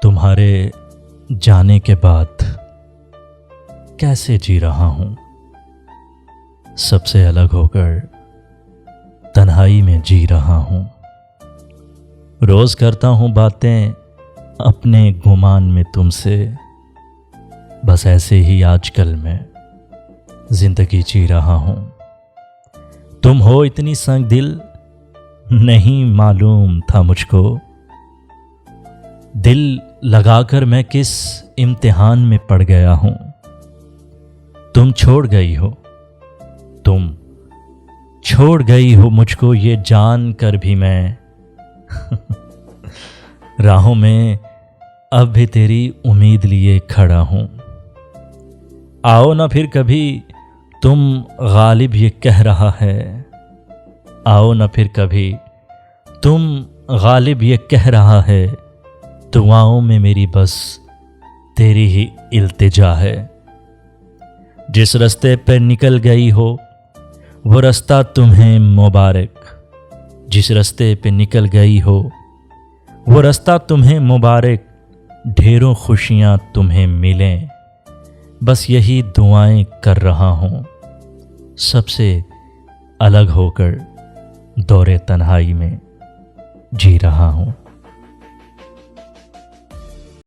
तुम्हारे जाने के बाद कैसे जी रहा हूँ, सबसे अलग होकर तन्हाई में जी रहा हूँ। रोज करता हूँ बातें अपने गुमान में तुमसे, बस ऐसे ही आजकल मैं जिंदगी जी रहा हूँ। तुम हो इतनी संग दिल, नहीं मालूम था मुझको, दिल लगाकर मैं किस इम्तिहान में पड़ गया हूँ। तुम छोड़ गई हो मुझको, ये जान कर भी मैं राहों में अब भी तेरी उम्मीद लिए खड़ा हूँ। आओ ना फिर कभी, तुम गालिब ये कह रहा है, आओ ना फिर कभी, तुम गालिब ये कह रहा है, दुआओं में मेरी बस तेरी ही इल्तिजा है। जिस रास्ते पे निकल गई हो वो रास्ता तुम्हें मुबारक, जिस रास्ते पे निकल गई हो वो रास्ता तुम्हें मुबारक, ढेरों खुशियाँ तुम्हें मिलें, बस यही दुआएं कर रहा हूँ। सबसे अलग होकर दौरे तन्हाई में जी रहा हूँ।